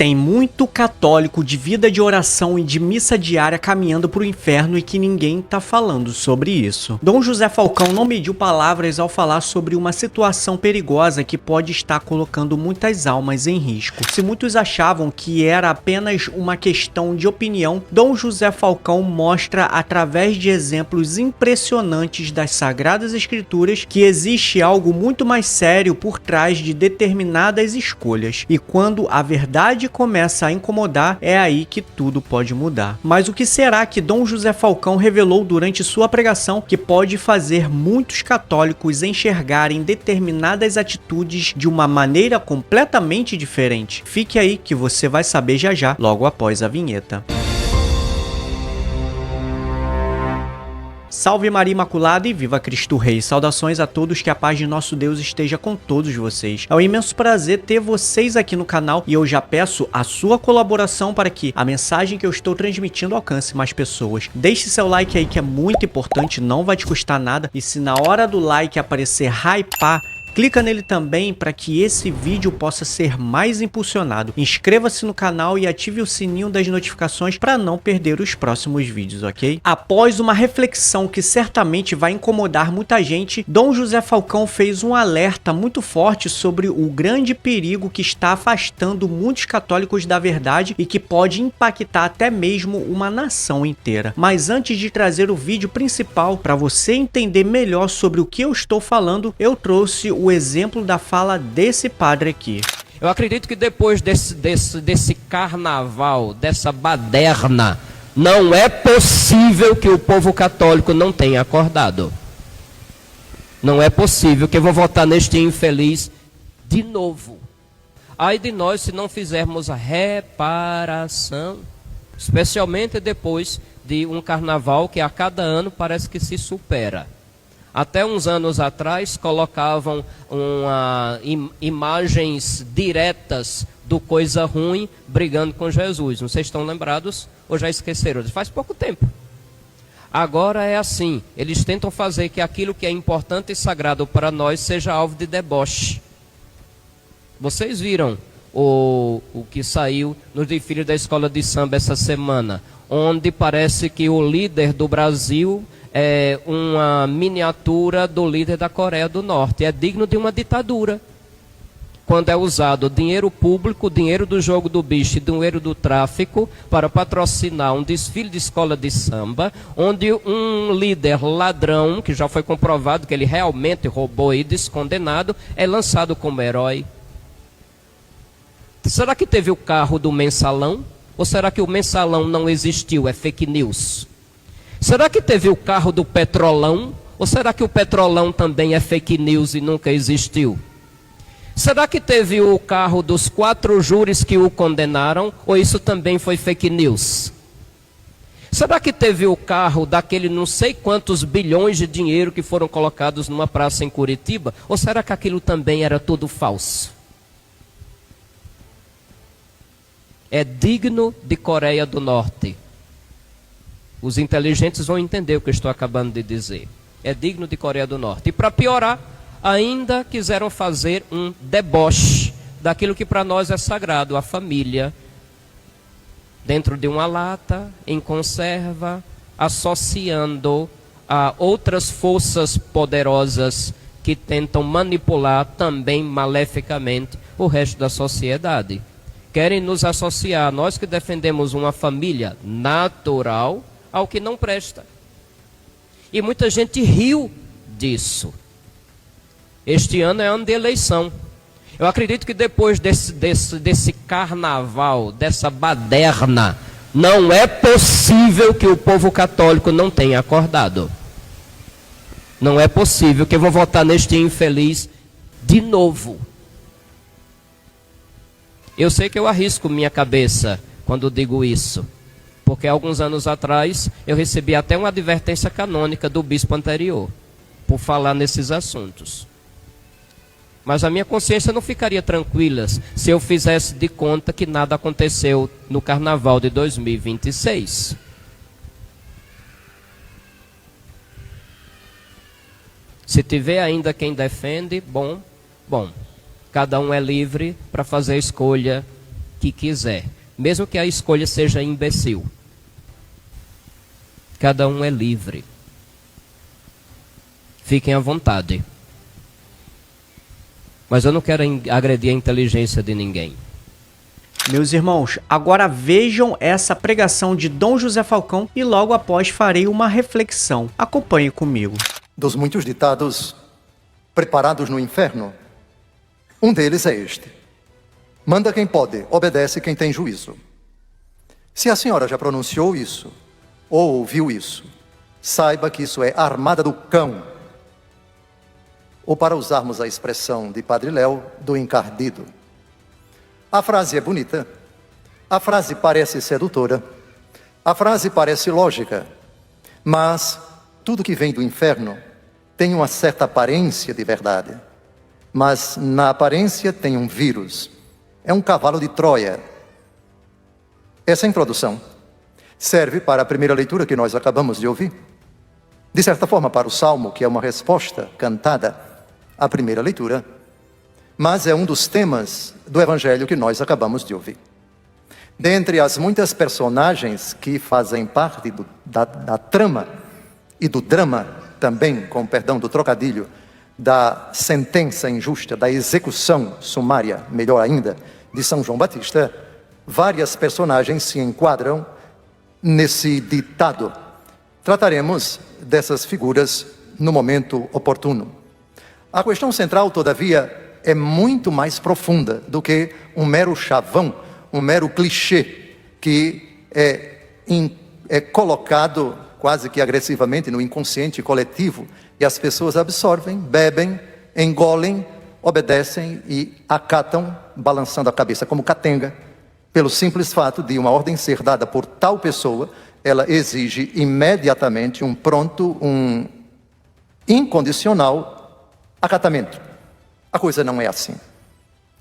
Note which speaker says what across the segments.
Speaker 1: Tem muito católico de vida de oração e de missa diária caminhando para o inferno e que ninguém tá falando sobre isso. Dom José Falcão não mediu palavras ao falar sobre uma situação perigosa que pode estar colocando muitas almas em risco. Se muitos achavam que era apenas uma questão de opinião, Dom José Falcão mostra através de exemplos impressionantes das Sagradas Escrituras que existe algo muito mais sério por trás de determinadas escolhas. E quando a verdade começa a incomodar, é aí que tudo pode mudar. Mas o que será que Dom José Falcão revelou durante sua pregação que pode fazer muitos católicos enxergarem determinadas atitudes de uma maneira completamente diferente? Fique aí que você vai saber já já, logo após a vinheta. Salve Maria Imaculada e viva Cristo Rei! Saudações a todos, que a paz de nosso Deus esteja com todos vocês. É um imenso prazer ter vocês aqui no canal e eu já peço a sua colaboração para que a mensagem que eu estou transmitindo alcance mais pessoas. Deixe seu like aí que é muito importante, não vai te custar nada, e se na hora do like aparecer hypar, clica nele também para que esse vídeo possa ser mais impulsionado. Inscreva-se no canal e ative o sininho das notificações para não perder os próximos vídeos, ok? Após uma reflexão que certamente vai incomodar muita gente, Dom José Falcão fez um alerta muito forte sobre o grande perigo que está afastando muitos católicos da verdade e que pode impactar até mesmo uma nação inteira. Mas antes de trazer o vídeo principal, para você entender melhor sobre o que eu estou falando, eu trouxe o exemplo da fala desse padre aqui.
Speaker 2: Eu acredito que depois desse carnaval, dessa baderna, não é possível que o povo católico não tenha acordado. Não é possível que vão votar neste infeliz de novo. Ai de nós se não fizermos a reparação, especialmente depois de um carnaval que a cada ano parece que se supera. Até uns anos atrás colocavam imagens diretas do Coisa Ruim brigando com Jesus. Não sei se estão lembrados ou já esqueceram. Faz pouco tempo. Agora é assim. Eles tentam fazer que aquilo que é importante e sagrado para nós seja alvo de deboche. Vocês viram o que saiu no desfile da escola de samba essa semana, onde parece que o líder do Brasil é uma miniatura do líder da Coreia do Norte. É digno de uma ditadura. Quando é usado dinheiro público, dinheiro do jogo do bicho e dinheiro do tráfico para patrocinar um desfile de escola de samba, onde um líder ladrão, que já foi comprovado que ele realmente roubou e descondenado, é lançado como herói. Será que teve o carro do mensalão? Ou será que o mensalão não existiu? É fake news. Será que teve o carro do petrolão? Ou será que o petrolão também é fake news e nunca existiu? Será que teve o carro dos 4 júris que o condenaram? Ou isso também foi fake news? Será que teve o carro daquele não sei quantos bilhões de dinheiro que foram colocados numa praça em Curitiba? Ou será que aquilo também era tudo falso? É digno de Coreia do Norte. Os inteligentes vão entender o que eu estou acabando de dizer. É digno de Coreia do Norte. E para piorar, ainda quiseram fazer um deboche daquilo que para nós é sagrado, a família. Dentro de uma lata, em conserva, associando a outras forças poderosas que tentam manipular também maleficamente o resto da sociedade. Querem nos associar, nós que defendemos uma família natural, ao que não presta. E muita gente riu disso. Este ano é ano de eleição. Eu acredito que depois desse carnaval, dessa baderna, não é possível que o povo católico não tenha acordado. Não é possível que vão votar neste infeliz de novo. Eu sei que eu arrisco minha cabeça quando digo isso. Porque alguns anos atrás eu recebi até uma advertência canônica do bispo anterior, por falar nesses assuntos. Mas a minha consciência não ficaria tranquila se eu fizesse de conta que nada aconteceu no carnaval de 2026. Se tiver ainda quem defende, bom, cada um é livre para fazer a escolha que quiser, mesmo que a escolha seja imbecil. Cada um é livre. Fiquem à vontade. Mas eu não quero agredir a inteligência de ninguém.
Speaker 1: Meus irmãos, agora vejam essa pregação de Dom José Falcão e logo após farei uma reflexão. Acompanhe comigo.
Speaker 3: Dos muitos ditados preparados no inferno, um deles é este: manda quem pode, obedece quem tem juízo. Se a senhora já pronunciou isso, ou ouviu isso, saiba que isso é armada do cão. Ou, para usarmos a expressão de Padre Léo, do encardido. A frase é bonita, a frase parece sedutora, a frase parece lógica, mas tudo que vem do inferno tem uma certa aparência de verdade. Mas na aparência tem um vírus, é um cavalo de Troia. Essa introdução serve para a primeira leitura que nós acabamos de ouvir. De certa forma, para o Salmo, que é uma resposta cantada à primeira leitura, mas é um dos temas do Evangelho que nós acabamos de ouvir. Dentre as muitas personagens que fazem parte da trama e do drama também, com perdão do trocadilho, da sentença injusta, da execução sumária, melhor ainda, de São João Batista, várias personagens se enquadram nesse ditado. Trataremos dessas figuras no momento oportuno. A questão central, todavia, é muito mais profunda do que um mero chavão, um mero clichê que é colocado quase que agressivamente no inconsciente coletivo e as pessoas absorvem, bebem, engolem, obedecem e acatam, balançando a cabeça como catenga, pelo simples fato de uma ordem ser dada por tal pessoa, ela exige imediatamente um pronto, um incondicional acatamento. A coisa não é assim.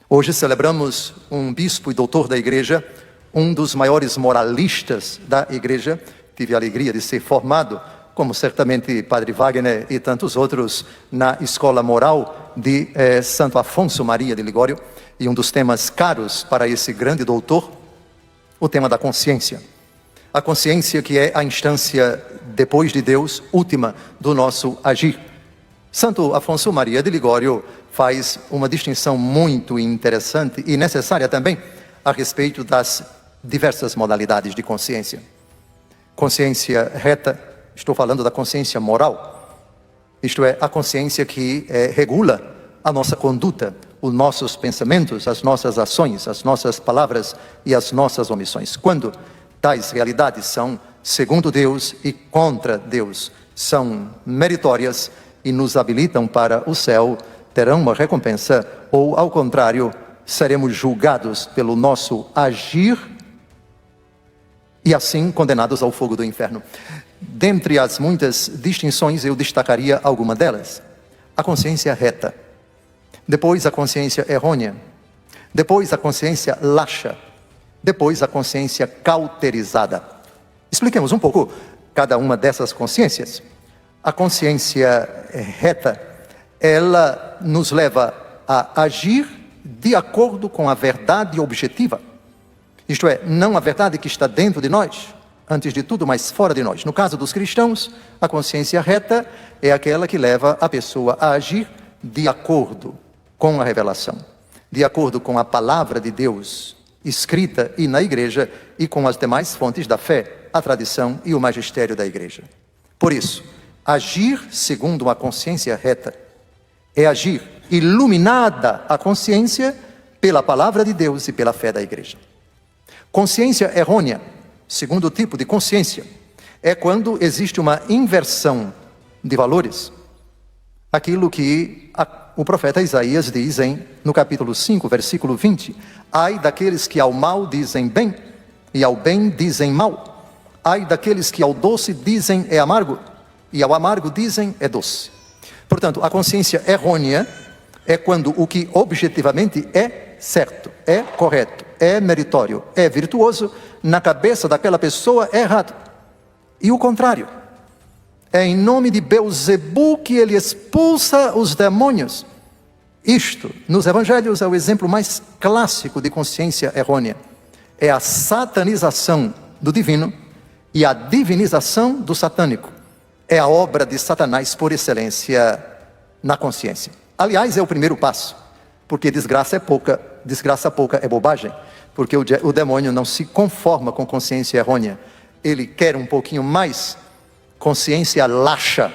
Speaker 3: Hoje celebramos um bispo e doutor da igreja, um dos maiores moralistas da igreja. Tive a alegria de ser formado, como certamente Padre Wagner e tantos outros, na escola moral de Santo Afonso Maria de Ligório. E um dos temas caros para esse grande doutor, o tema da consciência. A consciência que é a instância, depois de Deus, última do nosso agir. Santo Afonso Maria de Ligório faz uma distinção muito interessante e necessária também a respeito das diversas modalidades de consciência. Consciência reta, estou falando da consciência moral, isto é, a consciência que regula a nossa conduta, os nossos pensamentos, as nossas ações, as nossas palavras e as nossas omissões. Quando tais realidades são segundo Deus e contra Deus, são meritórias e nos habilitam para o céu, terão uma recompensa, ou ao contrário, seremos julgados pelo nosso agir e assim condenados ao fogo do inferno. Dentre as muitas distinções, eu destacaria alguma delas. A consciência reta, depois a consciência errônea, depois a consciência laxa, depois a consciência cauterizada. Expliquemos um pouco cada uma dessas consciências. A consciência reta, ela nos leva a agir de acordo com a verdade objetiva. Isto é, não a verdade que está dentro de nós, antes de tudo, mas fora de nós. No caso dos cristãos, a consciência reta é aquela que leva a pessoa a agir de acordo com a revelação, de acordo com a palavra de Deus, escrita e na igreja, e com as demais fontes da fé, a tradição e o magistério da igreja. Por isso, agir segundo a consciência reta é agir iluminada a consciência pela palavra de Deus e pela fé da igreja. Consciência errônea, segundo tipo de consciência, é quando existe uma inversão de valores. Aquilo que o profeta Isaías diz no capítulo 5, versículo 20. Ai daqueles que ao mal dizem bem, e ao bem dizem mal. Ai daqueles que ao doce dizem é amargo, e ao amargo dizem é doce. Portanto, a consciência errônea é quando o que objetivamente é certo, é correto, é meritório, é virtuoso, na cabeça daquela pessoa é errado. E o contrário. É em nome de Belzebu que ele expulsa os demônios. Isto, nos evangelhos, é o exemplo mais clássico de consciência errônea. é a satanização do divino e a divinização do satânico. É a obra de Satanás por excelência na consciência. Aliás, é o primeiro passo, porque desgraça pouca é bobagem, porque o demônio não se conforma com consciência errônea, ele quer um pouquinho mais. Consciência laxa.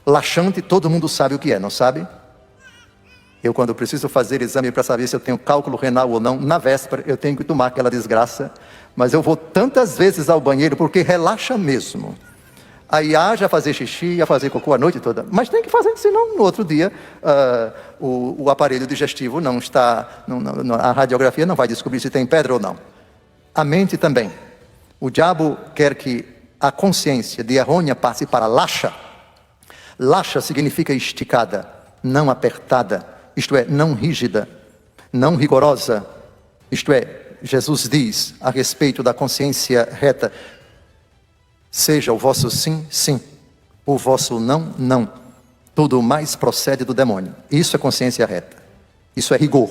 Speaker 3: Laxante todo mundo sabe o que é, não sabe? Eu, quando preciso fazer exame para saber se eu tenho cálculo renal ou não, na véspera eu tenho que tomar aquela desgraça, mas eu vou tantas vezes ao banheiro porque relaxa mesmo. Aí haja fazer xixi, a fazer cocô a noite toda, mas tem que fazer, senão no outro dia o aparelho digestivo não está, a radiografia não vai descobrir se tem pedra ou não. A mente também. O diabo quer que a consciência de errônea passe para laxa. Laxa significa esticada, não apertada, isto é, não rígida, não rigorosa. Isto é, Jesus diz a respeito da consciência reta: seja o vosso sim, sim, o vosso não, não. Tudo mais procede do demônio. Isso é consciência reta. Isso é rigor.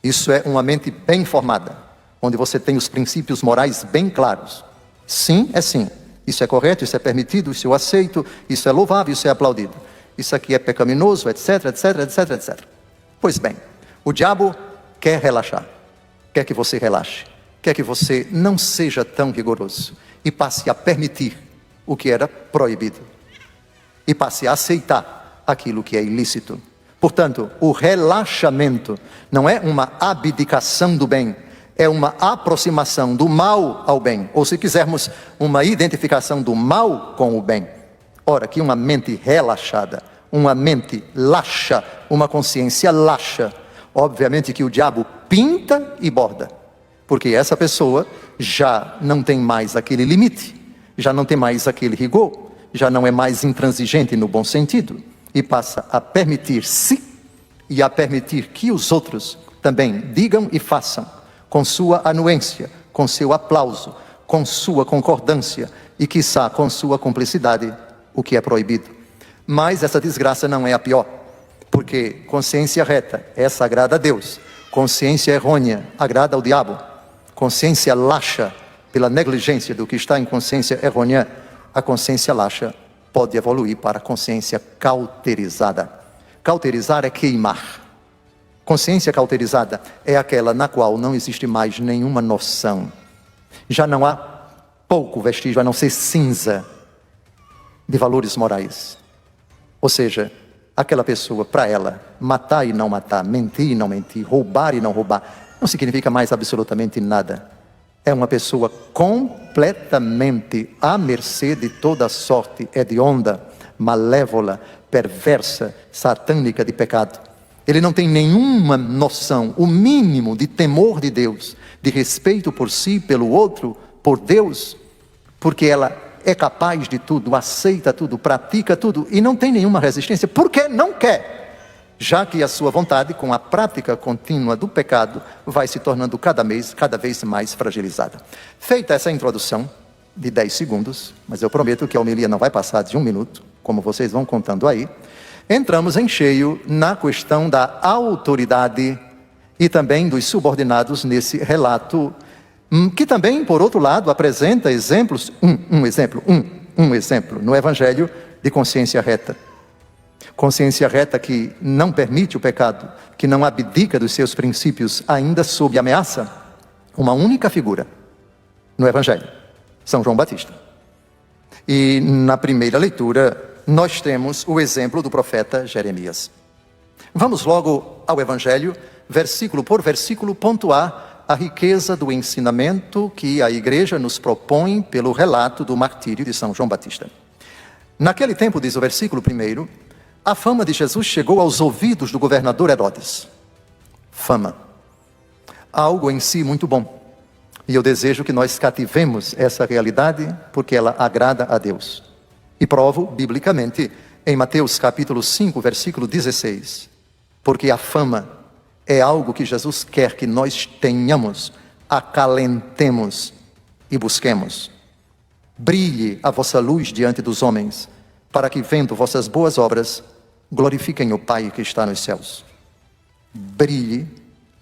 Speaker 3: Isso é uma mente bem formada, onde você tem os princípios morais bem claros. Sim é sim. Isso é correto, isso é permitido, isso eu aceito, isso é louvável, isso é aplaudido. Isso aqui é pecaminoso, etc, etc, etc, etc. Pois bem, o diabo quer relaxar. Quer que você relaxe. Quer que você não seja tão rigoroso e passe a permitir o que era proibido. E passe a aceitar aquilo que é ilícito. Portanto, o relaxamento não é uma abdicação do bem, é uma aproximação do mal ao bem, ou se quisermos, uma identificação do mal com o bem. Ora, que uma mente relaxada, uma mente laxa, uma consciência laxa, obviamente que o diabo pinta e borda, porque essa pessoa já não tem mais aquele limite, já não tem mais aquele rigor, já não é mais intransigente no bom sentido, e passa a permitir-se e a permitir que os outros também digam e façam, com sua anuência, com seu aplauso, com sua concordância e, quiçá, com sua cumplicidade, o que é proibido. Mas essa desgraça não é a pior, porque consciência reta, essa agrada a Deus, consciência errônea agrada ao diabo, consciência laxa, pela negligência do que está em consciência errônea, a consciência laxa pode evoluir para a consciência cauterizada. Cauterizar é queimar. Consciência cauterizada é aquela na qual não existe mais nenhuma noção. Já não há pouco vestígio, a não ser cinza, de valores morais. Ou seja, aquela pessoa, para ela, matar e não matar, mentir e não mentir, roubar e não roubar, não significa mais absolutamente nada. É uma pessoa completamente à mercê de toda sorte hedionda, malévola, perversa, satânica de pecado. Ele não tem nenhuma noção, o mínimo de temor de Deus, de respeito por si, pelo outro, por Deus, porque ela é capaz de tudo, aceita tudo, pratica tudo e não tem nenhuma resistência, porque não quer, já que a sua vontade, com a prática contínua do pecado, vai se tornando cada vez mais fragilizada. Feita essa introdução de 10 segundos, mas eu prometo que a homilia não vai passar de 1 minuto, como vocês vão contando aí, entramos em cheio na questão da autoridade e também dos subordinados nesse relato, que também, por outro lado, apresenta exemplos, um exemplo no Evangelho de consciência reta. Consciência reta que não permite o pecado, que não abdica dos seus princípios ainda sob ameaça. Uma única figura no Evangelho, São João Batista. E na primeira leitura nós temos o exemplo do profeta Jeremias. Vamos logo ao Evangelho, versículo por versículo, pontuar a riqueza do ensinamento que a igreja nos propõe pelo relato do martírio de São João Batista. Naquele tempo, diz o versículo 1, a fama de Jesus chegou aos ouvidos do governador Herodes. Fama. Algo em si muito bom. E eu desejo que nós cativemos essa realidade, porque ela agrada a Deus. E provo, biblicamente, em Mateus capítulo 5, versículo 16. Porque a fama é algo que Jesus quer que nós tenhamos, acalentemos e busquemos. Brilhe a vossa luz diante dos homens, para que, vendo vossas boas obras, glorifiquem o Pai que está nos céus. Brilhe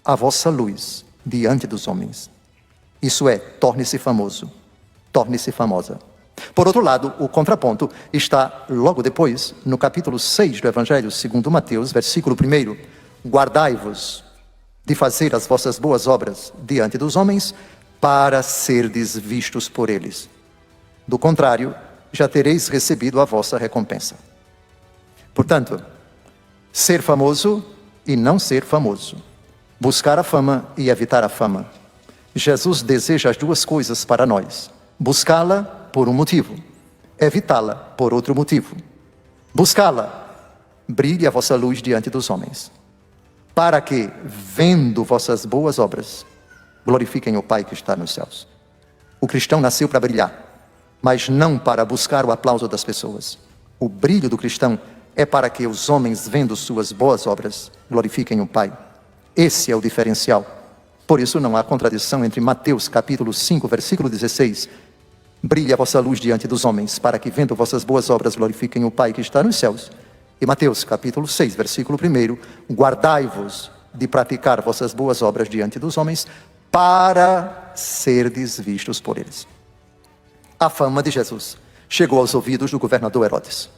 Speaker 3: a vossa luz diante dos homens. Isso é, torne-se famoso, torne-se famosa. Por outro lado, o contraponto está logo depois, no capítulo 6 do Evangelho segundo Mateus, versículo 1. Guardai-vos de fazer as vossas boas obras diante dos homens, para serdes vistos por eles. Do contrário, já tereis recebido a vossa recompensa. Portanto, ser famoso e não ser famoso. Buscar a fama e evitar a fama. Jesus deseja as duas coisas para nós. Buscá-la por um motivo, evitá-la por outro motivo. Buscá-la, brilhe a vossa luz diante dos homens, para que, vendo vossas boas obras, glorifiquem o Pai que está nos céus. O cristão nasceu para brilhar, mas não para buscar o aplauso das pessoas. O brilho do cristão é para que os homens, vendo suas boas obras, glorifiquem o Pai. Esse é o diferencial. Por isso não há contradição entre Mateus capítulo 5, versículo 16, brilhe a vossa luz diante dos homens, para que vendo vossas boas obras glorifiquem o Pai que está nos céus. E Mateus capítulo 6, versículo 1, guardai-vos de praticar vossas boas obras diante dos homens, para serdes vistos por eles. A fama de Jesus chegou aos ouvidos do governador Herodes.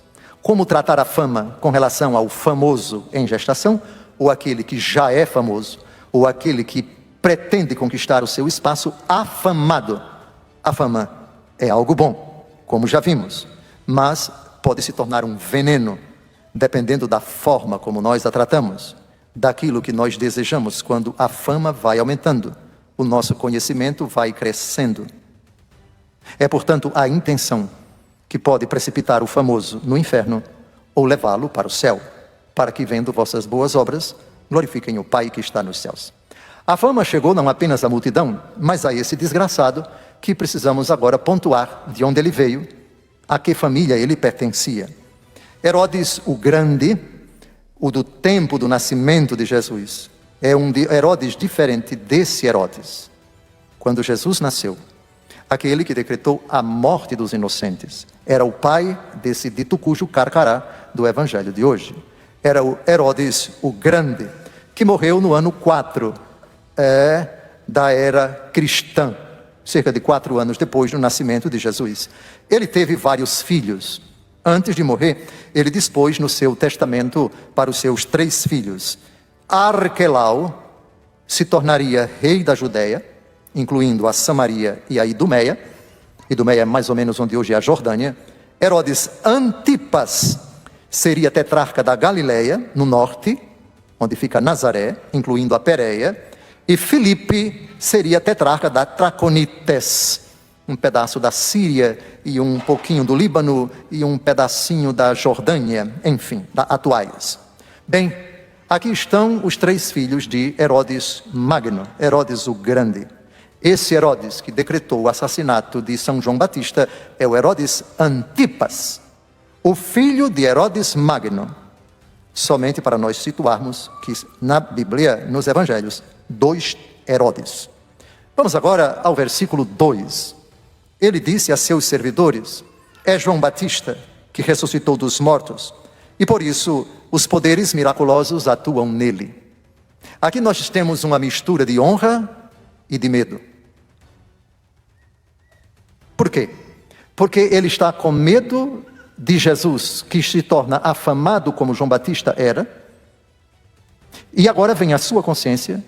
Speaker 3: Como tratar a fama com relação ao famoso em gestação, ou aquele que já é famoso, ou aquele que pretende conquistar o seu espaço afamado? A fama é algo bom, como já vimos, mas pode se tornar um veneno, dependendo da forma como nós a tratamos, daquilo que nós desejamos. Quando a fama vai aumentando, o nosso conhecimento vai crescendo. É, portanto, a intenção que pode precipitar o famoso no inferno ou levá-lo para o céu, para que, vendo vossas boas obras, glorifiquem o Pai que está nos céus. A fama chegou não apenas à multidão, mas a esse desgraçado, que precisamos agora pontuar de onde ele veio, a que família ele pertencia. Herodes o Grande, o do tempo do nascimento de Jesus, é um de Herodes diferente desse Herodes. Quando Jesus nasceu, aquele que decretou a morte dos inocentes, era o pai desse dito cujo carcará do evangelho de hoje. Era o Herodes o Grande, que morreu no ano 4 da era cristã, cerca de 4 anos depois do nascimento de Jesus. Ele teve vários filhos. Antes de morrer, ele dispôs no seu testamento para os seus 3 filhos. Arquelau se tornaria rei da Judeia, incluindo a Samaria e a Idumeia. Idumeia é mais ou menos onde hoje é a Jordânia. Herodes Antipas seria tetrarca da Galileia, no norte, onde fica Nazaré, incluindo a Pérea. E Filipe seria tetrarca da Traconites, um pedaço da Síria e um pouquinho do Líbano e um pedacinho da Jordânia, enfim, atuais. Bem, aqui estão os 3 filhos de Herodes Magno, Herodes o Grande. Esse Herodes que decretou o assassinato de São João Batista é o Herodes Antipas, o filho de Herodes Magno. Somente para nós situarmos que na Bíblia, nos Evangelhos, 2 Herodes. Vamos agora ao versículo 2. Ele disse a seus servidores: é João Batista que ressuscitou dos mortos, e por isso os poderes miraculosos atuam nele. Aqui nós temos uma mistura de honra e de medo. Por quê? Porque ele está com medo de Jesus, que se torna afamado como João Batista era, e agora vem a sua consciência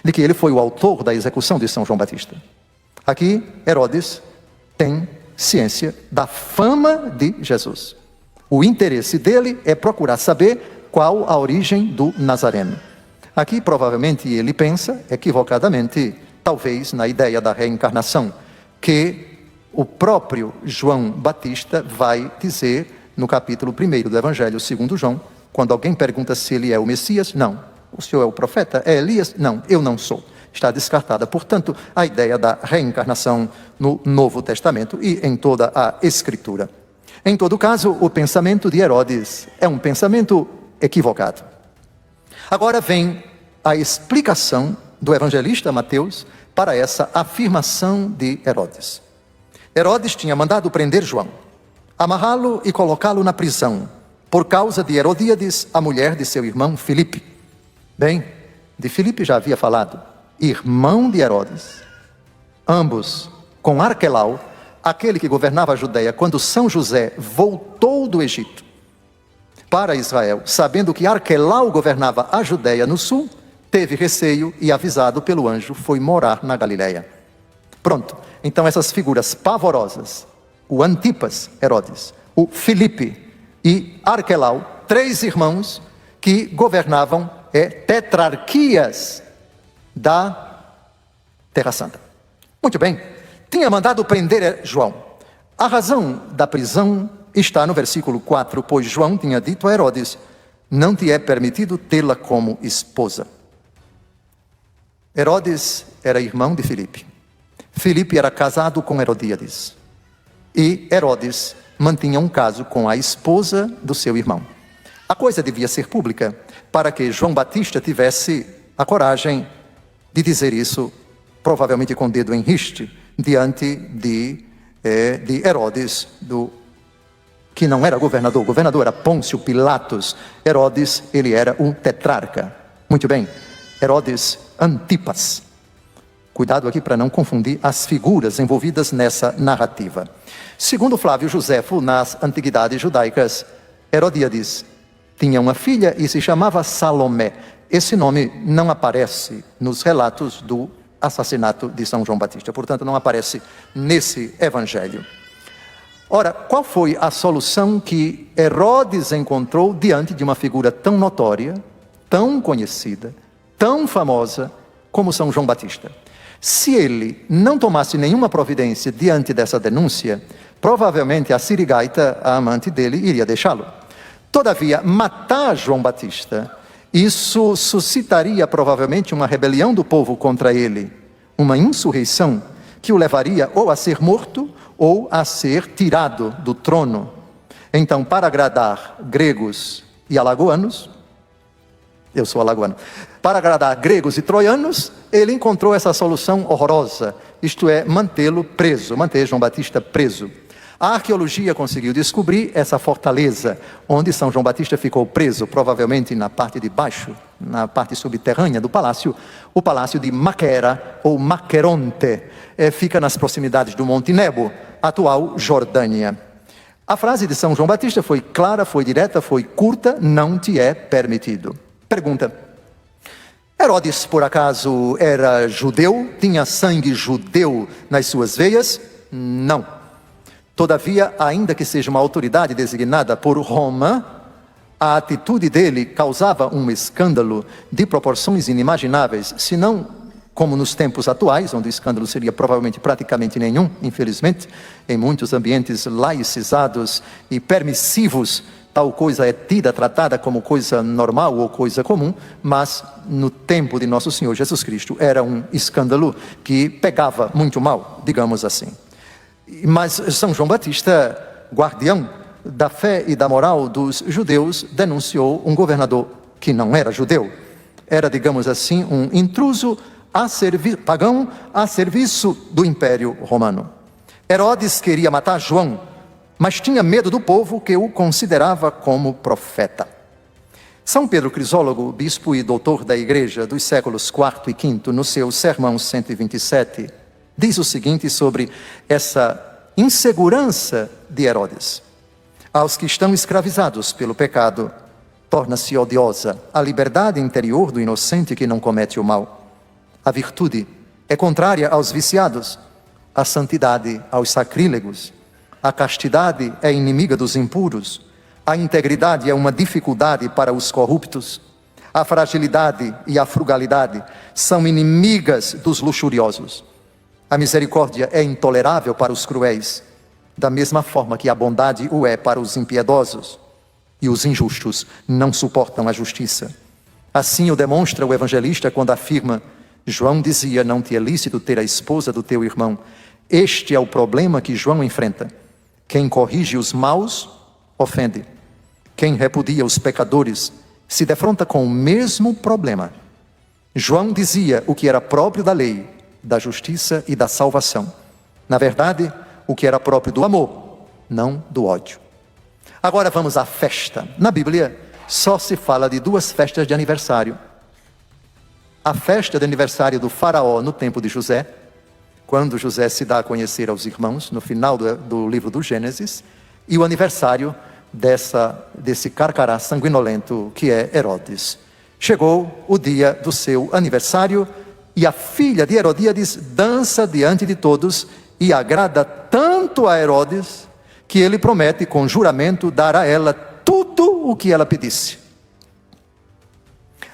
Speaker 3: de que ele foi o autor da execução de São João Batista. Aqui, Herodes tem ciência da fama de Jesus. O interesse dele é procurar saber qual a origem do Nazareno. Aqui, provavelmente, ele pensa, equivocadamente, talvez na ideia da reencarnação, que o próprio João Batista vai dizer no capítulo 1 do Evangelho segundo João, quando alguém pergunta se ele é o Messias: não. O senhor é o profeta? É Elias? Não, eu não sou. Está descartada, portanto, a ideia da reencarnação no Novo Testamento e em toda a Escritura. Em todo caso, o pensamento de Herodes é um pensamento equivocado. Agora vem a explicação do evangelista Mateus para essa afirmação de Herodes. Herodes tinha mandado prender João, amarrá-lo e colocá-lo na prisão, por causa de Herodíades, a mulher de seu irmão Filipe. Bem, de Filipe já havia falado, irmão de Herodes, ambos com Arquelau, aquele que governava a Judeia, quando São José voltou do Egito para Israel, sabendo que Arquelau governava a Judeia no sul, teve receio e, avisado pelo anjo, foi morar na Galileia. Pronto, então essas figuras pavorosas, o Antipas, Herodes, o Filipe e Arquelau, 3 irmãos que governavam tetrarquias da Terra Santa. Muito bem, tinha mandado prender João. A razão da prisão está no versículo 4, pois João tinha dito a Herodes: não te é permitido tê-la como esposa. Herodes era irmão de Filipe. Filipe era casado com Herodíades. E Herodes mantinha um caso com a esposa do seu irmão. A coisa devia ser pública, para que João Batista tivesse a coragem de dizer isso, provavelmente com o dedo em riste, diante de Herodes, que não era governador. O governador era Pôncio Pilatos. Herodes, ele era um tetrarca. Muito bem, Herodes Antipas. Cuidado aqui para não confundir as figuras envolvidas nessa narrativa. Segundo Flávio Joséfo, nas antiguidades judaicas, Herodíades tinha uma filha e se chamava Salomé. Esse nome não aparece nos relatos do assassinato de São João Batista, portanto não aparece nesse evangelho. Ora, qual foi a solução que Herodes encontrou diante de uma figura tão notória, tão conhecida, tão famosa como São João Batista? Se ele não tomasse nenhuma providência diante dessa denúncia, provavelmente a sirigaita, a amante dele, iria deixá-lo. Todavia, matar João Batista, isso suscitaria provavelmente uma rebelião do povo contra ele, uma insurreição que o levaria ou a ser morto ou a ser tirado do trono. Então, para agradar gregos e alagoanos, eu sou alagoano, para agradar gregos e troianos, ele encontrou essa solução horrorosa, isto é, mantê-lo preso, manter João Batista preso. A arqueologia conseguiu descobrir essa fortaleza, onde São João Batista ficou preso, provavelmente na parte de baixo, na parte subterrânea do palácio, o palácio de Maquera, ou Maqueronte, fica nas proximidades do Monte Nebo, atual Jordânia. A frase de São João Batista foi clara, foi direta, foi curta: não te é permitido. Pergunta: Herodes, por acaso, era judeu? Tinha sangue judeu nas suas veias? Não. Todavia, ainda que seja uma autoridade designada por Roma, a atitude dele causava um escândalo de proporções inimagináveis, se não como nos tempos atuais, onde o escândalo seria provavelmente praticamente nenhum, infelizmente, em muitos ambientes laicizados e permissivos, tal coisa é tratada como coisa normal ou coisa comum, mas no tempo de Nosso Senhor Jesus Cristo era um escândalo que pegava muito mal, digamos assim. Mas São João Batista, guardião da fé e da moral dos judeus, denunciou um governador que não era judeu. Era, digamos assim, um intruso pagão a serviço do Império Romano. Herodes queria matar João, mas tinha medo do povo que o considerava como profeta. São Pedro Crisólogo, bispo e doutor da Igreja dos séculos IV e V, no seu Sermão 127, diz o seguinte sobre essa insegurança de Herodes: aos que estão escravizados pelo pecado, torna-se odiosa a liberdade interior do inocente que não comete o mal. A virtude é contrária aos viciados, a santidade aos sacrílegos, a castidade é inimiga dos impuros, a integridade é uma dificuldade para os corruptos, a fragilidade e a frugalidade são inimigas dos luxuriosos. A misericórdia é intolerável para os cruéis, da mesma forma que a bondade o é para os impiedosos, e os injustos não suportam a justiça. Assim o demonstra o evangelista quando afirma: João dizia, não te é lícito ter a esposa do teu irmão. Este é o problema que João enfrenta. Quem corrige os maus, ofende. Quem repudia os pecadores, se defronta com o mesmo problema. João dizia o que era próprio da lei, da justiça e da salvação. Na verdade, o que era próprio do amor, não do ódio. Agora vamos à festa. Na Bíblia, só se fala de 2 festas de aniversário. A festa de aniversário do faraó no tempo de José quando José se dá a conhecer aos irmãos, no final do livro do Gênesis, e o aniversário desse carcará sanguinolento que é Herodes. Chegou o dia do seu aniversário, e a filha de Herodíades dança diante de todos, e agrada tanto a Herodes, que ele promete com juramento dar a ela tudo o que ela pedisse.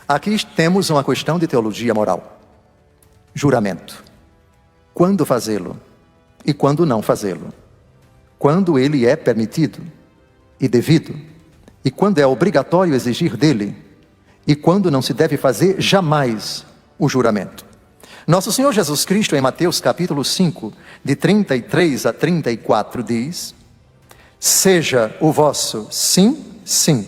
Speaker 3: Aqui temos uma questão de teologia moral. Juramento. Quando fazê-lo e quando não fazê-lo? Quando ele é permitido e devido? E quando é obrigatório exigir dele? E quando não se deve fazer jamais o juramento? Nosso Senhor Jesus Cristo, em Mateus capítulo 5, de 33 a 34, diz: seja o vosso sim, sim,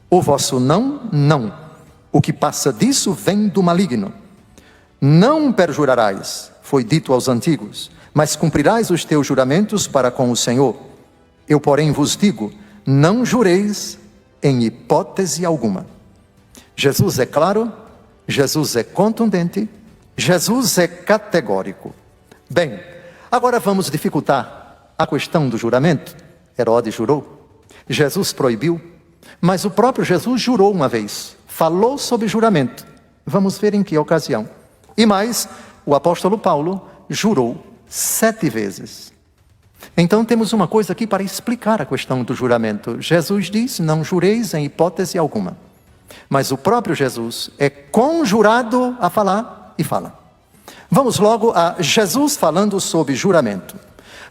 Speaker 3: o vosso não, não. O que passa disso vem do maligno. Não perjurarás, foi dito aos antigos, mas cumprirás os teus juramentos para com o Senhor. Eu, porém, vos digo, não jureis em hipótese alguma. Jesus é claro, Jesus é contundente, Jesus é categórico. Bem, agora vamos dificultar a questão do juramento. Herodes jurou, Jesus proibiu, mas o próprio Jesus jurou uma vez, falou sobre juramento. Vamos ver em que ocasião. E mais, o apóstolo Paulo jurou 7 vezes. Então temos uma coisa aqui para explicar a questão do juramento. Jesus diz, não jureis em hipótese alguma. Mas o próprio Jesus é conjurado a falar e fala. Vamos logo a Jesus falando sobre juramento.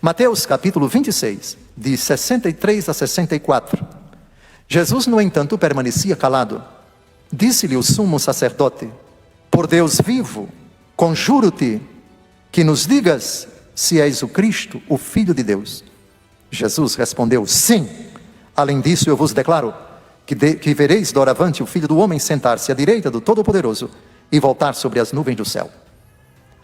Speaker 3: Mateus capítulo 26, de 63 a 64. Jesus, no entanto, permanecia calado. Disse-lhe o sumo sacerdote: por Deus vivo, conjuro-te que nos digas se és o Cristo, o Filho de Deus. Jesus respondeu: sim. Além disso, eu vos declaro que vereis doravante o Filho do Homem sentar-se à direita do Todo-Poderoso e voltar sobre as nuvens do céu.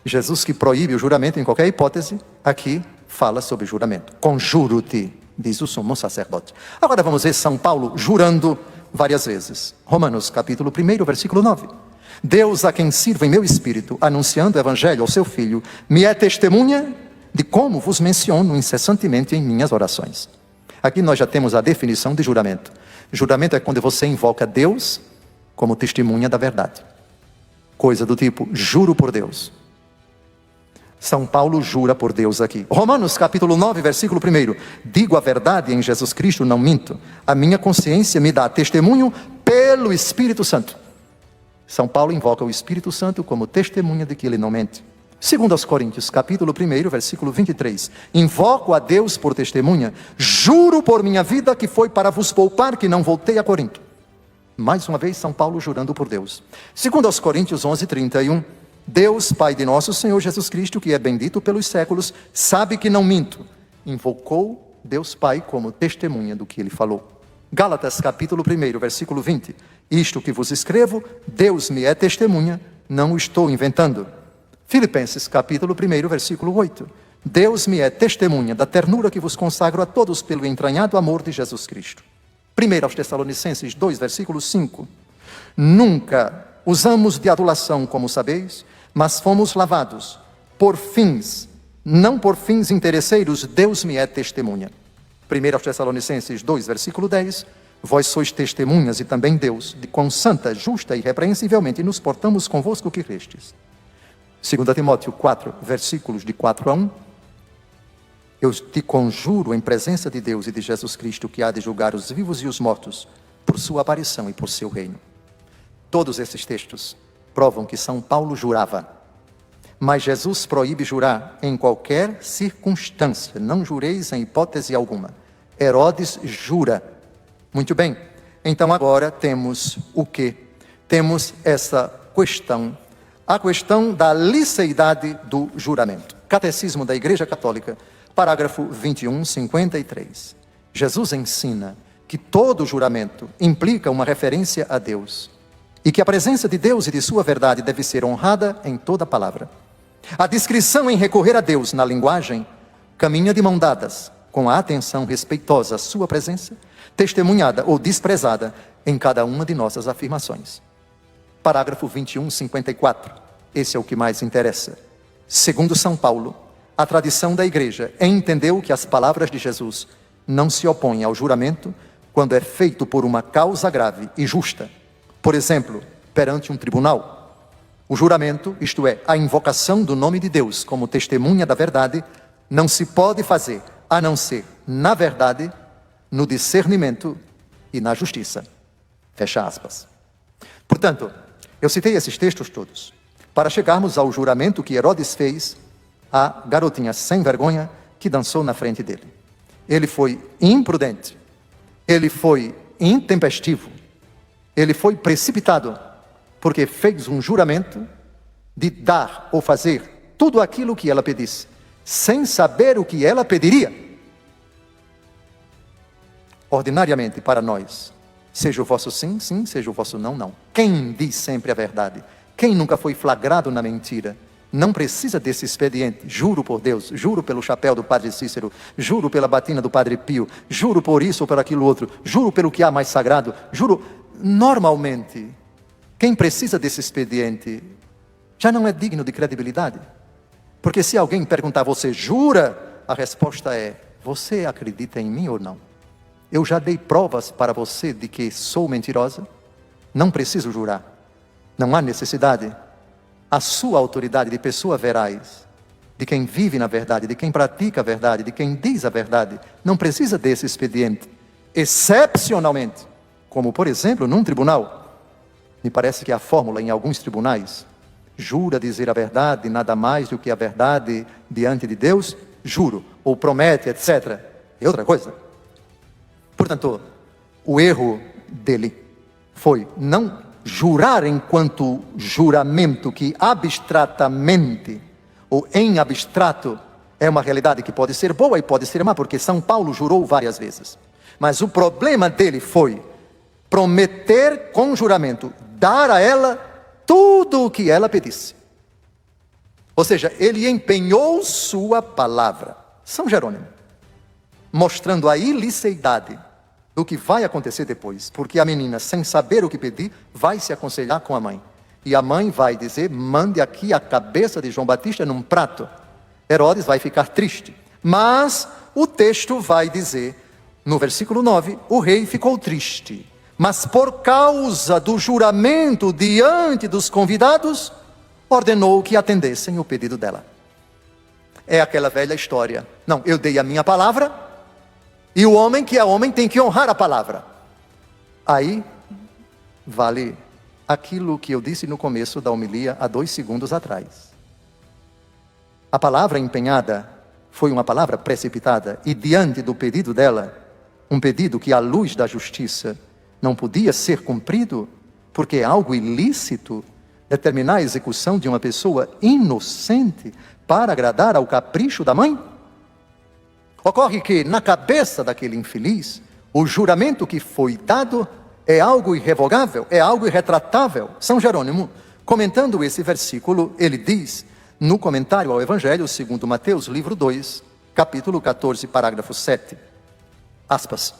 Speaker 3: Jesus, que proíbe o juramento em qualquer hipótese, aqui fala sobre juramento. Conjuro-te, diz o sumo sacerdote. Agora vamos ver São Paulo jurando várias vezes. Romanos capítulo 1, versículo 9. Deus, a quem sirvo em meu espírito, anunciando o evangelho ao seu Filho, me é testemunha de como vos menciono incessantemente em minhas orações. Aqui nós já temos a definição de juramento. Juramento é quando você invoca Deus como testemunha da verdade. Coisa do tipo, juro por Deus. São Paulo jura por Deus aqui. Romanos capítulo 9, versículo 1. Digo a verdade em Jesus Cristo, não minto. A minha consciência me dá testemunho pelo Espírito Santo. São Paulo invoca o Espírito Santo como testemunha de que ele não mente. Segundo aos Coríntios, capítulo 1, versículo 23. Invoco a Deus por testemunha, juro por minha vida que foi para vos poupar que não voltei a Corinto. Mais uma vez, São Paulo jurando por Deus. Segundo aos Coríntios 11, 31. Deus, Pai de nosso Senhor Jesus Cristo, que é bendito pelos séculos, sabe que não minto. Invocou Deus Pai como testemunha do que ele falou. Gálatas capítulo 1, versículo 20. Isto que vos escrevo, Deus me é testemunha, não o estou inventando. Filipenses capítulo 1, versículo 8. Deus me é testemunha da ternura que vos consagro a todos pelo entranhado amor de Jesus Cristo. 1 aos Tessalonicenses 2, versículo 5. Nunca usamos de adulação, como sabeis, mas fomos lavados por fins, não por fins interesseiros, Deus me é testemunha. 1 aos Tessalonicenses 2, versículo 10. Vós sois testemunhas e também Deus, de quão santa, justa e irrepreensivelmente nos portamos convosco que crestes. 2 Timóteo 4, versículos de 4 a 1. Eu te conjuro em presença de Deus e de Jesus Cristo, que há de julgar os vivos e os mortos, por sua aparição e por seu reino. Todos esses textos provam que São Paulo jurava. Mas Jesus proíbe jurar em qualquer circunstância. Não jureis em hipótese alguma. Herodes jura. Muito bem. Então agora temos o quê? Temos essa questão. A questão da liceidade do juramento. Catecismo da Igreja Católica, parágrafo 21, 53. Jesus ensina que todo juramento implica uma referência a Deus. E que a presença de Deus e de sua verdade deve ser honrada em toda palavra. A discrição em recorrer a Deus na linguagem caminha de mão dadas com a atenção respeitosa à sua presença, testemunhada ou desprezada em cada uma de nossas afirmações. Parágrafo 21, 54. Esse é o que mais interessa. segundo São Paulo, a tradição da igreja entendeu que as palavras de Jesus não se opõem ao juramento quando é feito por uma causa grave e justa. Por exemplo, perante um tribunal. O juramento, isto é, a invocação do nome de Deus como testemunha da verdade, não se pode fazer a não ser na verdade, no discernimento e na justiça. Fecha aspas. Portanto, eu citei esses textos todos para chegarmos ao juramento que Herodes fez à garotinha sem vergonha que dançou na frente dele. Ele foi imprudente, ele foi intempestivo, ele foi precipitado, porque fez um juramento de dar ou fazer tudo aquilo que ela pedisse, sem saber o que ela pediria. Ordinariamente, para nós, seja o vosso sim, sim, seja o vosso não, não. Quem diz sempre a verdade? Quem nunca foi flagrado na mentira? Não precisa desse expediente. Juro por Deus, juro pelo chapéu do Padre Cícero, juro pela batina do Padre Pio, juro por isso ou por aquilo outro, juro pelo que há mais sagrado, juro. Normalmente, quem precisa desse expediente já não é digno de credibilidade. Porque se alguém perguntar, você jura? A resposta é, você acredita em mim ou não? Eu já dei provas para você de que sou mentirosa? Não preciso jurar. Não há necessidade. A sua autoridade de pessoa veraz, de quem vive na verdade, de quem pratica a verdade, de quem diz a verdade, não precisa desse expediente. Excepcionalmente, como por exemplo num tribunal, me parece que a fórmula em alguns tribunais, jura dizer a verdade, nada mais do que a verdade diante de Deus, juro, ou promete, etc. É outra coisa. Portanto, o erro dele foi não jurar enquanto juramento que abstratamente, ou em abstrato, é uma realidade que pode ser boa e pode ser má, porque São Paulo jurou várias vezes. Mas o problema dele foi prometer com juramento, dar a ela tudo o que ela pedisse. Ou seja, ele empenhou sua palavra. São Jerônimo, mostrando a iliceidade do que vai acontecer depois, porque a menina, sem saber o que pedir, vai se aconselhar com a mãe, e a mãe vai dizer, mande aqui a cabeça de João Batista num prato. Herodes vai ficar triste, mas o texto vai dizer, no versículo 9, o rei ficou triste, mas por causa do juramento diante dos convidados, ordenou que atendessem o pedido dela. É aquela velha história, não, eu dei a minha palavra, e o homem que é homem tem que honrar a palavra. Aí, vale aquilo que eu disse no começo da homilia, há 2 segundos atrás. A palavra empenhada foi uma palavra precipitada, e diante do pedido dela, um pedido que à luz da justiça não podia ser cumprido, porque é algo ilícito, determinar a execução de uma pessoa inocente para agradar ao capricho da mãe. Ocorre que, na cabeça daquele infeliz, o juramento que foi dado é algo irrevogável, é algo irretratável. São Jerônimo, comentando esse versículo, ele diz, no comentário ao Evangelho, segundo Mateus, livro 2, capítulo 14, parágrafo 7, aspas,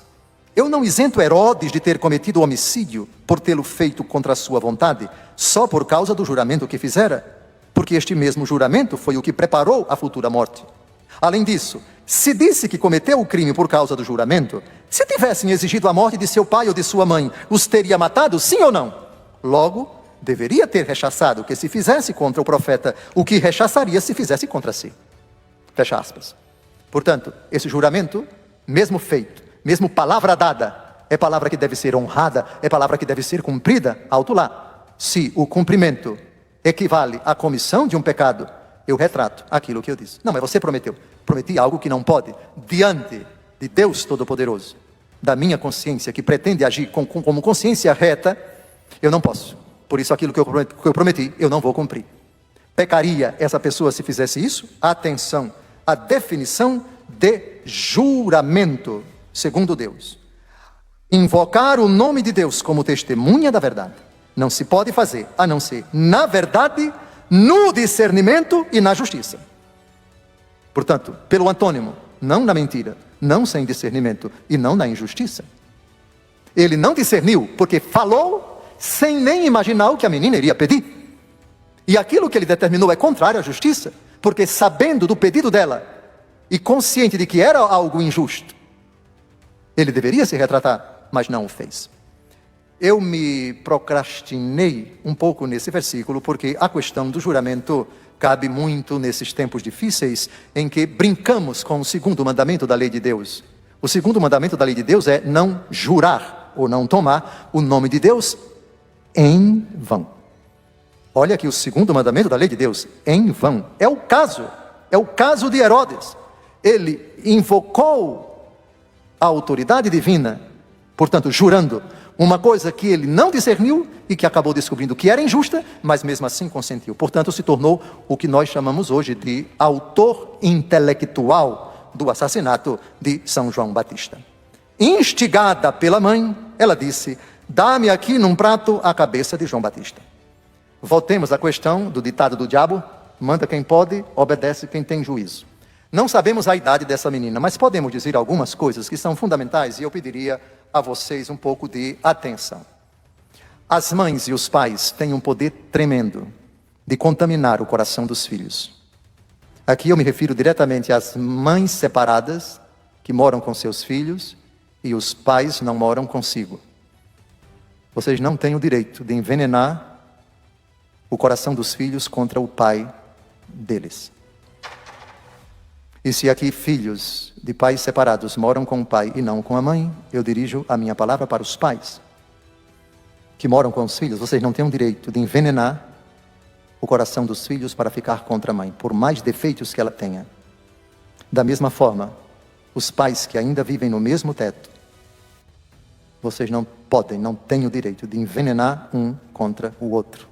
Speaker 3: eu não isento Herodes de ter cometido homicídio por tê-lo feito contra a sua vontade, só por causa do juramento que fizera, porque este mesmo juramento foi o que preparou a futura morte. Além disso, se disse que cometeu o crime por causa do juramento, se tivessem exigido a morte de seu pai ou de sua mãe, os teria matado, sim ou não? Logo, deveria ter rechaçado que se fizesse contra o profeta, o que rechaçaria se fizesse contra si. Fecha aspas. Portanto, esse juramento, mesmo feito, mesmo palavra dada, é palavra que deve ser honrada, é palavra que deve ser cumprida, alto lá. Se o cumprimento equivale à comissão de um pecado, eu retrato aquilo que eu disse. Não, mas você prometeu. Prometi algo que não pode, diante de Deus Todo-Poderoso, da minha consciência, que pretende agir como consciência reta, eu não posso. Por isso, aquilo que eu prometi, eu não vou cumprir. Pecaria essa pessoa se fizesse isso? Atenção, a definição de juramento, segundo Deus. Invocar o nome de Deus como testemunha da verdade. Não se pode fazer, a não ser na verdade, no discernimento e na justiça. Portanto, pelo antônimo, não na mentira, não sem discernimento e não na injustiça. Ele não discerniu porque falou sem nem imaginar o que a menina iria pedir. E aquilo que ele determinou é contrário à justiça, porque sabendo do pedido dela e consciente de que era algo injusto, ele deveria se retratar, mas não o fez. Eu me procrastinei um pouco nesse versículo, porque a questão do juramento cabe muito nesses tempos difíceis, em que brincamos com o segundo mandamento da lei de Deus. O segundo mandamento da lei de Deus é não jurar, ou não tomar o nome de Deus em vão. Olha aqui o segundo mandamento da lei de Deus, em vão. É o caso de Herodes. Ele invocou a autoridade divina, portanto, jurando uma coisa que ele não discerniu e que acabou descobrindo que era injusta, mas mesmo assim consentiu. Portanto, se tornou o que nós chamamos hoje de autor intelectual do assassinato de São João Batista. Instigada pela mãe, ela disse: dá-me aqui num prato a cabeça de João Batista. Voltemos à questão do ditado do diabo: manda quem pode, obedece quem tem juízo. Não sabemos a idade dessa menina, mas podemos dizer algumas coisas que são fundamentais e eu pediria a vocês um pouco de atenção. As mães e os pais têm um poder tremendo de contaminar o coração dos filhos. Aqui eu me refiro diretamente às mães separadas que moram com seus filhos e os pais não moram consigo. Vocês não têm o direito de envenenar o coração dos filhos contra o pai deles. E se aqui filhos de pais separados moram com o pai e não com a mãe, eu dirijo a minha palavra para os pais que moram com os filhos. Vocês não têm o direito de envenenar o coração dos filhos para ficar contra a mãe, por mais defeitos que ela tenha. Da mesma forma, os pais que ainda vivem no mesmo teto, vocês não podem, não têm o direito de envenenar um contra o outro,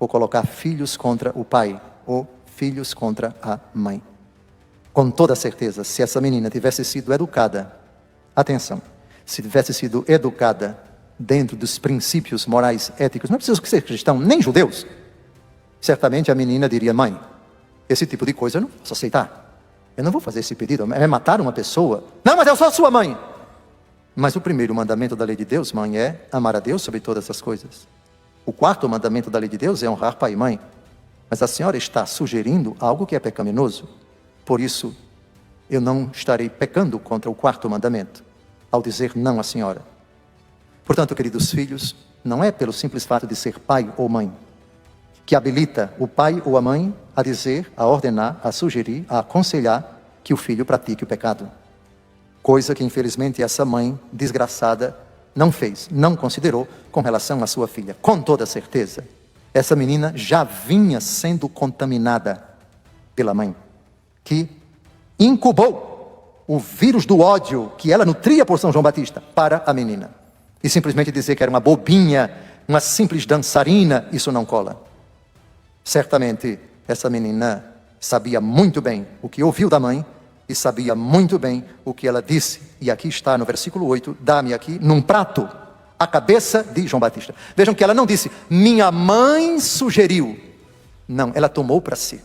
Speaker 3: ou colocar filhos contra o pai, ou filhos contra a mãe. Com toda certeza, se essa menina tivesse sido educada, atenção, se tivesse sido educada dentro dos princípios morais éticos, não precisa ser cristão, nem judeus, certamente a menina diria: mãe, esse tipo de coisa eu não posso aceitar. Eu não vou fazer esse pedido, é matar uma pessoa. Não, mas eu sou sua mãe. Mas o primeiro mandamento da lei de Deus, mãe, é amar a Deus sobre todas as coisas. O quarto mandamento da lei de Deus é honrar pai e mãe. Mas a senhora está sugerindo algo que é pecaminoso. Por isso, eu não estarei pecando contra o quarto mandamento, ao dizer não à senhora. Portanto, queridos filhos, não é pelo simples fato de ser pai ou mãe que habilita o pai ou a mãe a dizer, a ordenar, a sugerir, a aconselhar que o filho pratique o pecado. Coisa que, infelizmente, essa mãe desgraçada não fez, não considerou com relação à sua filha. Com toda certeza, essa menina já vinha sendo contaminada pela mãe, que incubou o vírus do ódio que ela nutria por São João Batista para a menina. E simplesmente dizer que era uma bobinha, uma simples dançarina, isso não cola. Certamente, essa menina sabia muito bem o que ouviu da mãe e sabia muito bem o que ela disse. E aqui está no versículo 8, dá-me aqui num prato a cabeça de João Batista. Vejam que ela não disse, minha mãe sugeriu. Não, ela tomou para si.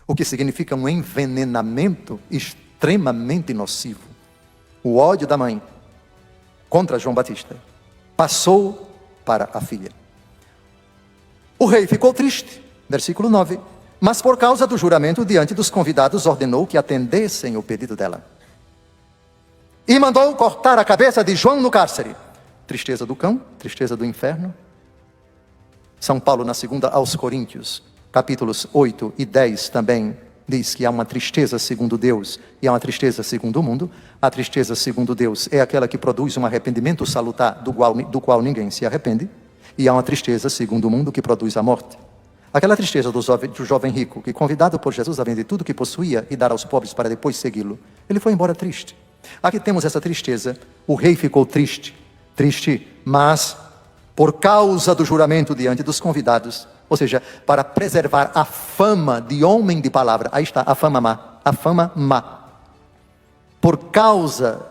Speaker 3: O que significa um envenenamento extremamente nocivo. O ódio da mãe contra João Batista passou para a filha. O rei ficou triste, versículo 9, mas por causa do juramento diante dos convidados ordenou que atendessem o pedido dela. E mandou cortar a cabeça de João no cárcere. Tristeza do cão, tristeza do inferno. São Paulo, na segunda aos Coríntios, capítulos 8 e 10 também diz que há uma tristeza segundo Deus e há uma tristeza segundo o mundo. A tristeza segundo Deus é aquela que produz um arrependimento salutar do qual ninguém se arrepende. E há uma tristeza segundo o mundo que produz a morte. Aquela tristeza do jovem rico que, convidado por Jesus a vender tudo que possuía e dar aos pobres para depois segui-lo, ele foi embora triste. Aqui temos essa tristeza. O rei ficou triste, mas por causa do juramento diante dos convidados, ou seja, para preservar a fama de homem de palavra. Aí está, a fama má. Por causa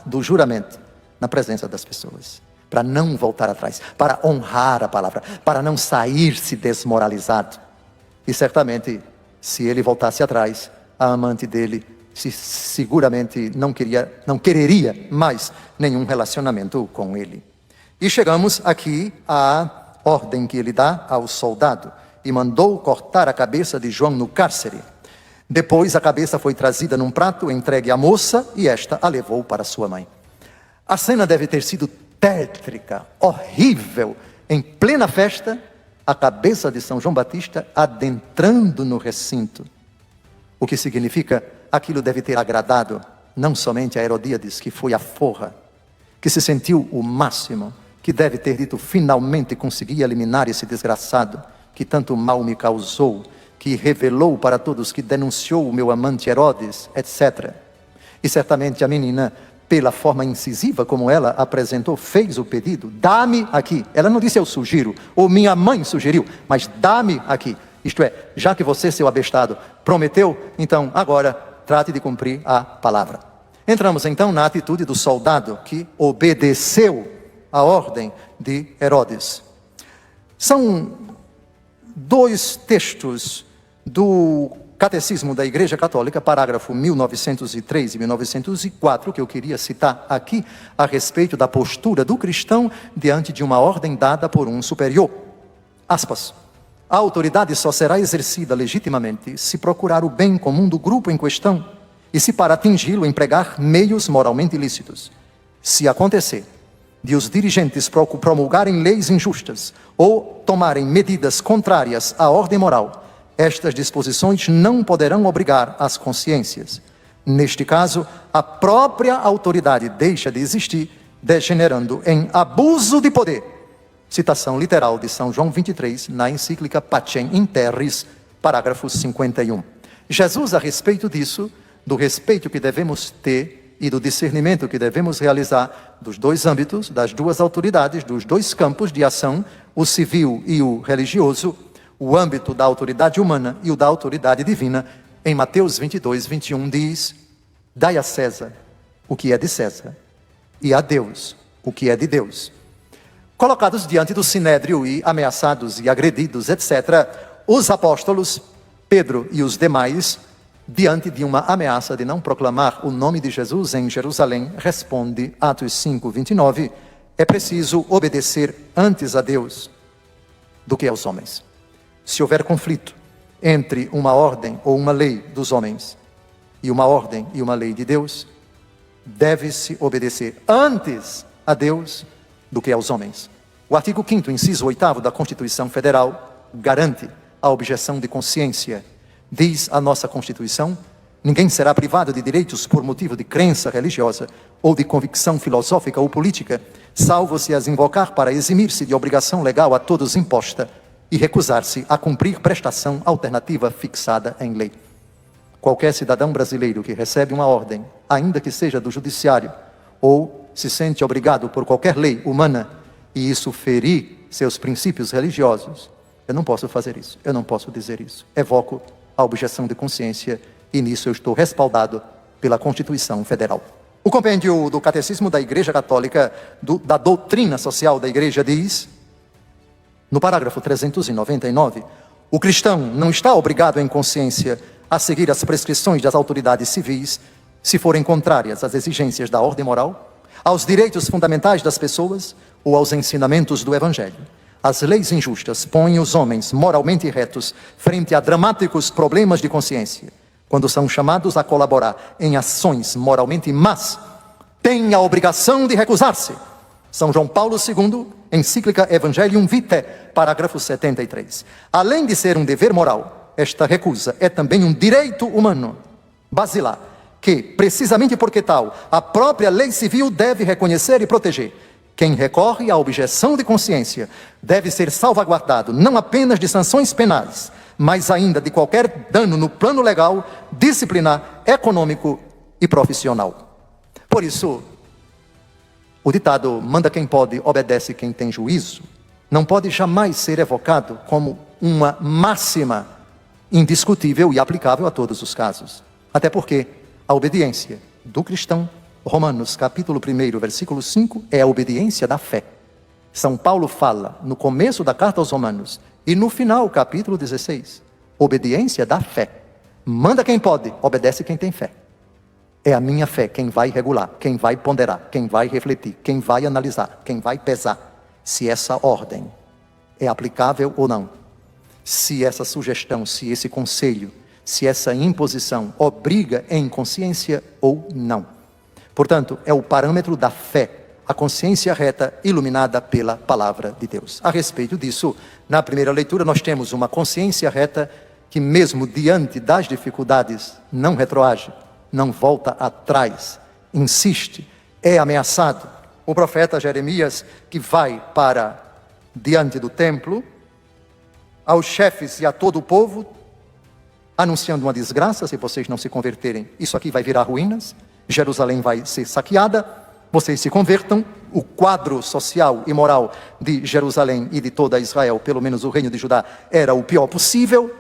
Speaker 3: do juramento na presença das pessoas. Para não voltar atrás, para honrar a palavra, para não sair-se desmoralizado. E certamente, se ele voltasse atrás, a amante dele seguramente não quereria mais nenhum relacionamento com ele. E chegamos aqui à ordem que ele dá ao soldado. e mandou cortar a cabeça de João no cárcere. Depois a cabeça foi trazida num prato, entregue à moça, e esta a levou para sua mãe. A cena deve ter sido tétrica, horrível. Em plena festa, a cabeça de São João Batista adentrando no recinto. O que significa, aquilo deve ter agradado não somente a Herodíades, que foi a forra, que se sentiu o máximo, que deve ter dito, finalmente consegui eliminar esse desgraçado, que tanto mal me causou, que revelou para todos, que denunciou o meu amante Herodes, etc. E certamente a menina, pela forma incisiva como ela apresentou, fez o pedido, dá-me aqui. Ela não disse eu sugiro, ou minha mãe sugeriu, mas dá-me aqui. Isto é, já que você, seu abestado, prometeu, então agora trate de cumprir a palavra. Entramos então na atitude do soldado que obedeceu a ordem de Herodes. São dois textos do Catecismo da Igreja Católica, parágrafo 1903 e 1904, que eu queria citar aqui, a respeito da postura do cristão diante de uma ordem dada por um superior. Aspas. A autoridade só será exercida legitimamente se procurar o bem comum do grupo em questão e se para atingi-lo empregar meios moralmente ilícitos. Se acontecer de os dirigentes promulgarem leis injustas ou tomarem medidas contrárias à ordem moral, estas disposições não poderão obrigar as consciências. Neste caso, a própria autoridade deixa de existir, degenerando em abuso de poder. Citação literal de São João 23, na encíclica Pacem in Terris, parágrafo 51. Jesus, a respeito disso, do respeito que devemos ter e do discernimento que devemos realizar dos dois âmbitos, das duas autoridades, dos dois campos de ação, o civil e o religioso, o âmbito da autoridade humana e o da autoridade divina, em Mateus 22, 21 diz: dai a César o que é de César e a Deus o que é de Deus. Colocados diante do sinédrio e ameaçados e agredidos, etc., os apóstolos, Pedro e os demais, diante de uma ameaça de não proclamar o nome de Jesus em Jerusalém, responde, Atos 5, 29, é preciso obedecer antes a Deus do que aos homens. Se houver conflito entre uma ordem ou uma lei dos homens e uma ordem e uma lei de Deus, deve-se obedecer antes a Deus do que aos homens. O artigo 5º, inciso 8º da Constituição Federal garante a objeção de consciência. Diz a nossa Constituição: ninguém será privado de direitos por motivo de crença religiosa ou de convicção filosófica ou política, salvo se as invocar para eximir-se de obrigação legal a todos imposta e recusar-se a cumprir prestação alternativa fixada em lei. Qualquer cidadão brasileiro que recebe uma ordem, ainda que seja do judiciário, ou se sente obrigado por qualquer lei humana, e isso ferir seus princípios religiosos, eu não posso fazer isso, eu não posso dizer isso. Evoco a objeção de consciência e nisso eu estou respaldado pela Constituição Federal. O compêndio do Catecismo da Igreja Católica, da doutrina social da Igreja, diz, no parágrafo 399, o cristão não está obrigado em consciência a seguir as prescrições das autoridades civis se forem contrárias às exigências da ordem moral, aos direitos fundamentais das pessoas ou aos ensinamentos do Evangelho. As leis injustas põem os homens moralmente retos frente a dramáticos problemas de consciência. Quando são chamados a colaborar em ações moralmente más, têm a obrigação de recusar-se. São João Paulo II, encíclica Evangelium Vitae, parágrafo 73. Além de ser um dever moral, esta recusa é também um direito humano basilar, que, precisamente porque tal, a própria lei civil deve reconhecer e proteger. Quem recorre à objeção de consciência deve ser salvaguardado não apenas de sanções penais, mas ainda de qualquer dano no plano legal, disciplinar, econômico e profissional. Por isso, o ditado manda quem pode, obedece quem tem juízo, não pode jamais ser evocado como uma máxima indiscutível e aplicável a todos os casos. Até porque a obediência do cristão, Romanos capítulo 1, versículo 5, é a obediência da fé. São Paulo fala no começo da carta aos Romanos e no final, capítulo 16, obediência da fé. Manda quem pode, obedece quem tem fé. É a minha fé quem vai regular, quem vai ponderar, quem vai refletir, quem vai analisar, quem vai pesar se essa ordem é aplicável ou não. se essa sugestão, se esse conselho, se essa imposição obriga em consciência ou não. Portanto, é o parâmetro da fé, a consciência reta iluminada pela palavra de Deus. A respeito disso, na primeira leitura nós temos uma consciência reta que mesmo diante das dificuldades não retroage, não volta atrás, insiste, é ameaçado. O profeta Jeremias, que vai para diante do templo, aos chefes e a todo o povo, anunciando uma desgraça: se vocês não se converterem, isso aqui vai virar ruínas, Jerusalém vai ser saqueada, vocês se convertam. O quadro social e moral de Jerusalém e de toda Israel, pelo menos o reino de Judá, era o pior possível,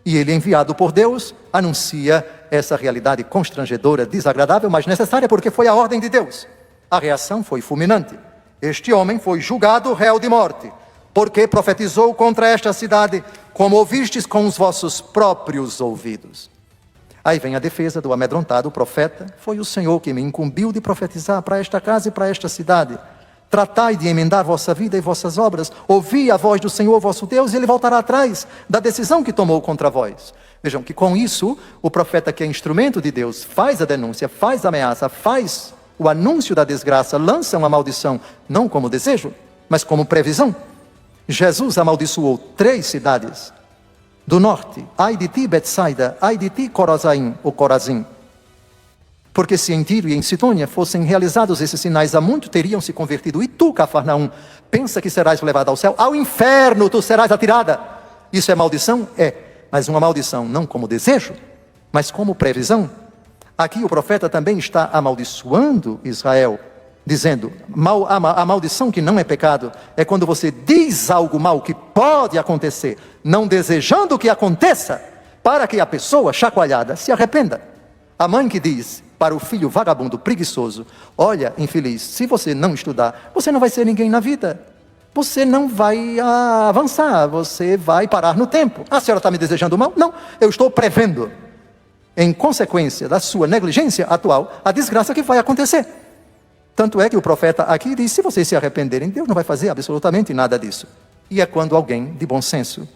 Speaker 3: e ele, enviado por Deus, anuncia essa realidade constrangedora, desagradável, mas necessária, porque foi a ordem de Deus. A reação foi fulminante. Este homem foi julgado réu de morte, porque profetizou contra esta cidade, como ouvistes com os vossos próprios ouvidos. Aí vem a defesa do amedrontado profeta: foi o Senhor que me incumbiu de profetizar para esta casa e para esta cidade. Tratai de emendar vossa vida e vossas obras, ouvi a voz do Senhor vosso Deus, e ele voltará atrás da decisão que tomou contra vós. Vejam que com isso, o profeta, que é instrumento de Deus, faz a denúncia, faz a ameaça, faz o anúncio da desgraça, lança uma maldição, não como desejo, mas como previsão. Jesus amaldiçoou 3 cidades do norte: ai de ti, Betsaida, ai de ti, Corazim, ou Corazim. Porque se em Tiro e em Sidônia fossem realizados esses sinais, há muito teriam se convertido. E tu, Cafarnaum, pensa que serás levada ao céu? Ao inferno tu serás atirada. Isso é maldição? É, mas uma maldição não como desejo, mas como previsão. Aqui o profeta também está amaldiçoando Israel, dizendo: a maldição que não é pecado é quando você diz algo mal que pode acontecer, não desejando que aconteça, para que a pessoa chacoalhada se arrependa. A mãe que diz para o filho vagabundo, preguiçoso: olha, infeliz, se você não estudar, você não vai ser ninguém na vida, você não vai avançar, você vai parar no tempo. A senhora está me desejando mal? Não, eu estou prevendo, em consequência da sua negligência atual, a desgraça que vai acontecer. Tanto é que o profeta aqui diz: se vocês se arrependerem, Deus não vai fazer absolutamente nada disso. E é quando alguém de bom senso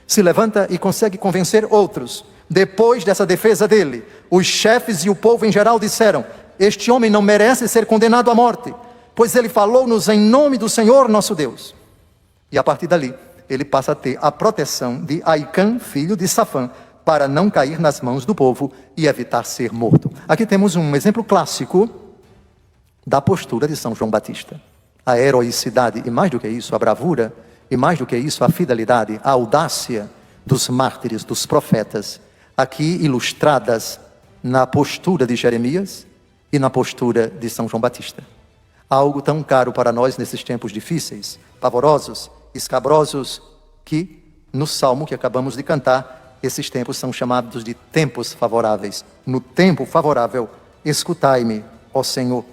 Speaker 3: se levanta e consegue convencer outros. Depois dessa defesa dele, os chefes e o povo em geral disseram: este homem não merece ser condenado à morte, pois ele falou-nos em nome do Senhor nosso Deus. E a partir dali, ele passa a ter a proteção de Aicã, filho de Safã, para não cair nas mãos do povo e evitar ser morto. Aqui temos um exemplo clássico da postura de São João Batista. A heroicidade, e mais do que isso, a bravura, e mais do que isso, a fidelidade, a audácia dos mártires, dos profetas, aqui ilustradas na postura de Jeremias e na postura de São João Batista. Algo tão caro para nós nesses tempos difíceis, pavorosos, escabrosos, que no salmo que acabamos de cantar, esses tempos são chamados de tempos favoráveis. No tempo favorável, escutai-me, ó Senhor.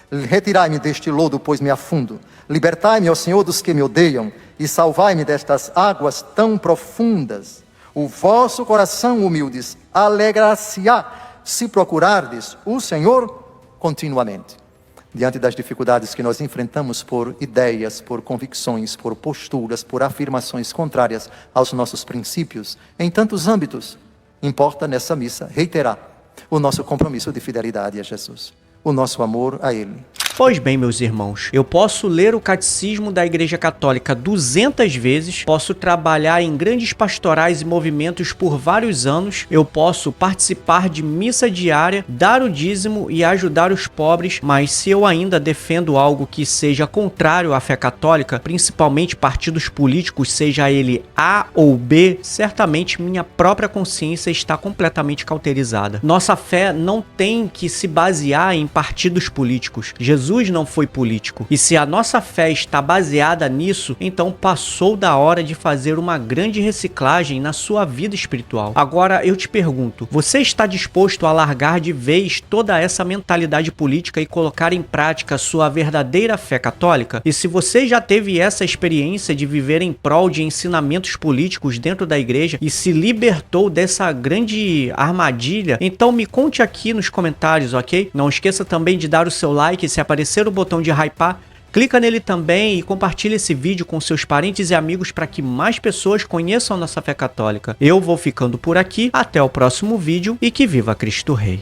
Speaker 3: Retirai-me deste lodo, pois me afundo. Libertai-me, ó Senhor, dos que me odeiam, e salvai-me destas águas tão profundas. O vosso coração, humildes, alegra-se-á, se procurardes o Senhor continuamente. Diante das dificuldades que nós enfrentamos por ideias, por convicções, por posturas, por afirmações contrárias aos nossos princípios, em tantos âmbitos, importa nessa missa reiterar o nosso compromisso de fidelidade a Jesus, o nosso amor a Ele.
Speaker 1: Pois bem, meus irmãos, eu posso ler o Catecismo da Igreja Católica 200 vezes, posso trabalhar em grandes pastorais e movimentos por vários anos, eu posso participar de missa diária, dar o dízimo e ajudar os pobres, mas se eu ainda defendo algo que seja contrário à fé católica, principalmente partidos políticos, seja ele A ou B, certamente minha própria consciência está completamente cauterizada. Nossa fé não tem que se basear em partidos políticos. Jesus não foi político. E se a nossa fé está baseada nisso, então passou da hora de fazer uma grande reciclagem na sua vida espiritual. Agora eu te pergunto, você está disposto a largar de vez toda essa mentalidade política e colocar em prática sua verdadeira fé católica? E se você já teve essa experiência de viver em prol de ensinamentos políticos dentro da igreja e se libertou dessa grande armadilha, então me conte aqui nos comentários, ok? Não esqueça também de dar o seu like, se aparecer o botão de hypar, Clica nele também e compartilha esse vídeo com seus parentes e amigos para que mais pessoas conheçam nossa fé católica. Eu vou ficando por aqui, até o próximo vídeo e que viva Cristo Rei!